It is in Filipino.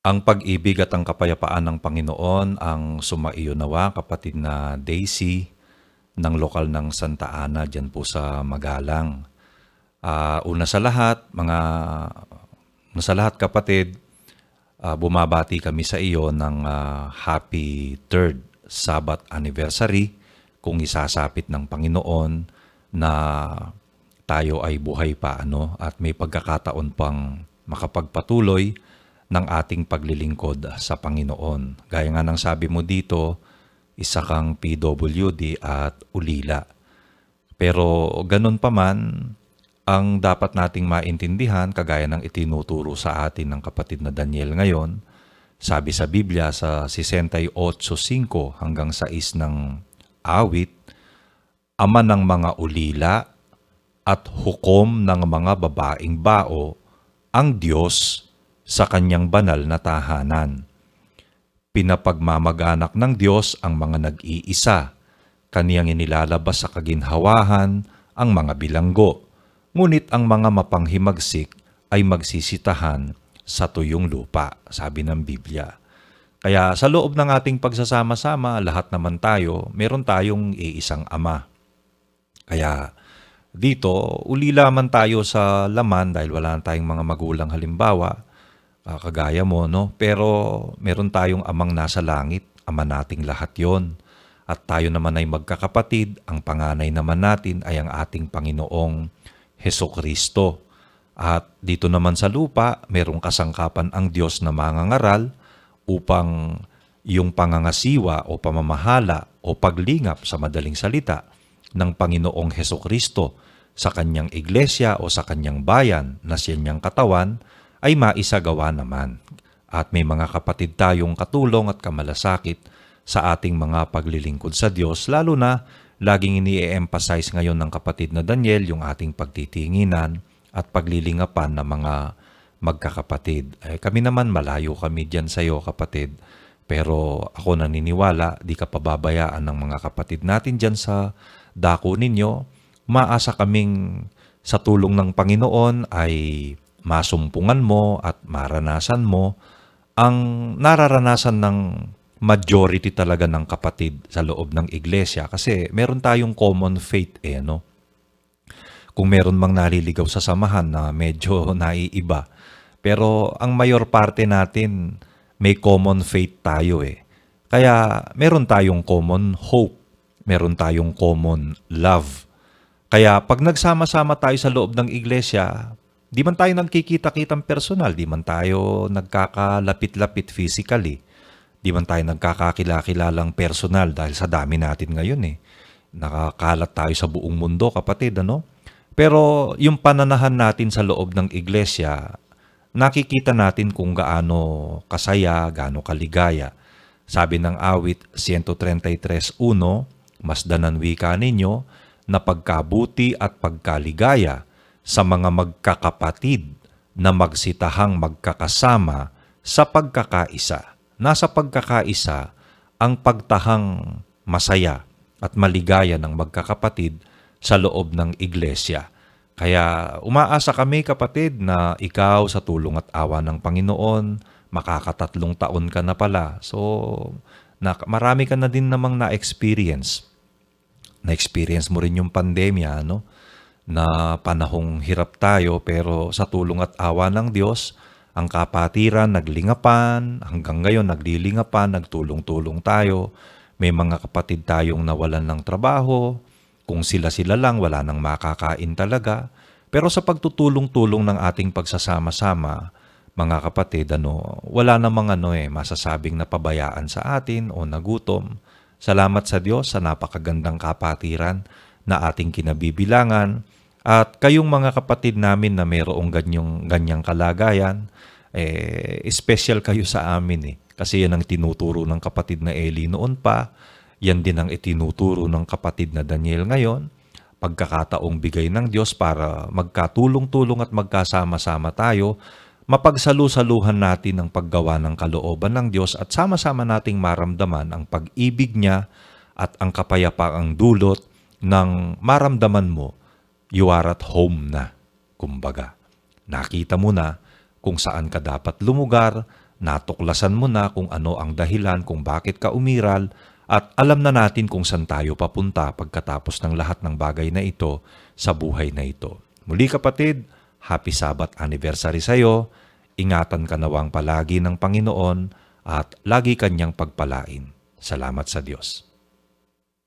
Ang pag-ibig at ang kapayapaan ng Panginoon ang sumaiyo nawa, kapatid na Daisy, ng lokal ng Santa Ana dyan po sa Magalang. Una sa lahat, kapatid, bumabati kami sa iyo ng happy third Sabbath anniversary kung isasapit ng Panginoon na tayo ay buhay pa at may pagkakataon pang makapagpatuloy ng ating paglilingkod sa Panginoon. Gaya nga ng sabi mo dito, isa kang PWD at ulila. Pero ganun pa man, ang dapat nating maintindihan, kagaya ng itinuturo sa atin ng kapatid na Daniel ngayon, sabi sa Biblia sa 68:5 hanggang 6 ng awit, ama ng mga ulila at hukom ng mga babaeng bao ang Diyos sa kanyang banal na tahanan. Pinapagmamag-anak ng Diyos ang mga nag-iisa, kaniyang inilalabas sa kaginhawahan ang mga bilanggo, ngunit ang mga mapanghimagsik ay magsisitahan sa tuyong lupa, sabi ng Biblia. Kaya sa loob ng ating pagsasama-sama, lahat naman tayo, meron tayong iisang ama. Kaya dito, ulila man tayo sa laman dahil wala tayong mga magulang halimbawa, kagaya mo, no? Pero meron tayong amang nasa langit, ama nating lahat yon. At tayo naman ay magkakapatid, ang panganay naman natin ay ang ating Panginoong Hesukristo. At dito naman sa lupa, merong kasangkapan ang Diyos na mangangaral upang yung pangangasiwa o pamamahala o paglingap sa madaling salita ng Panginoong Hesukristo sa kanyang iglesia o sa kanyang bayan na siya niyang katawan ay maisagawa naman. At may mga kapatid tayong katulong at kamalasakit sa ating mga paglilingkod sa Diyos, lalo na laging ini-emphasize ngayon ng kapatid na Daniel yung ating pagtitinginan at paglilingapan ng mga magkakapatid. Kami naman, malayo kami dyan sa iyo, kapatid. Pero ako naniniwala, di ka pababayaan ng mga kapatid natin dyan sa dako ninyo. Maasa kaming sa tulong ng Panginoon ay masumpungan mo at maranasan mo ang nararanasan ng majority talaga ng kapatid sa loob ng iglesia. Kasi meron tayong common faith no? Kung meron mang naliligaw sa samahan na medyo naiiba. Pero ang mayor parte natin, may common faith tayo Kaya meron tayong common hope, meron tayong common love. Kaya pag nagsama-sama tayo sa loob ng iglesia, di man tayo nagkikita-kitang personal, di man tayo nagkakalapit-lapit physically, di man tayo nagkakakilakilalang personal dahil sa dami natin ngayon Nakakalat tayo sa buong mundo, kapatid, Pero yung pananahan natin sa loob ng iglesia, nakikita natin kung gaano kasaya, gaano kaligaya. Sabi ng awit 133:1, masdanan wika ninyo na pagkabuti at pagkaligaya sa mga magkakapatid na magsitahang magkakasama sa pagkakaisa. Nasa pagkakaisa ang pagtahang masaya at maligaya ng magkakapatid sa loob ng iglesia. Kaya umaasa kami, kapatid, na ikaw sa tulong at awa ng Panginoon, makakatatlong taon ka na pala. So, marami ka na din namang na-experience. Na-experience mo rin yung pandemya, na panahong hirap tayo, pero sa tulong at awa ng Diyos, ang kapatiran naglingapan, hanggang ngayon naglilingapan, nagtulong-tulong tayo. May mga kapatid tayong nawalan ng trabaho, kung sila-sila lang, wala nang makakain talaga. Pero sa pagtutulong-tulong ng ating pagsasama-sama, mga kapatid, wala namang masasabing napabayaan sa atin o nagutom. Salamat sa Diyos sa napakagandang kapatiran na ating kinabibilangan. At kayong mga kapatid namin na mayroong ganyang kalagayan, special kayo sa amin Kasi yan ang tinuturo ng kapatid na Eli noon pa. Yan din ang itinuturo ng kapatid na Daniel ngayon. Pagkakataong bigay ng Diyos para magkatulong-tulong at magkasama-sama tayo, mapagsalu-saluhan natin ang paggawa ng kalooban ng Diyos at sama-sama nating maramdaman ang pag-ibig niya at ang kapayapaang dulot ng maramdaman mo, you are at home na. Kumbaga, nakita mo na kung saan ka dapat lumugar Natuklasan mo na kung ano ang dahilan kung bakit ka umiral at alam na natin kung saan tayo papunta pagkatapos ng lahat ng bagay na ito sa buhay na ito. Muli kapatid, Happy Sabbath Anniversary sa iyo. Ingatan ka nawang palagi ng Panginoon at lagi kanyang pagpalain. Salamat sa Diyos.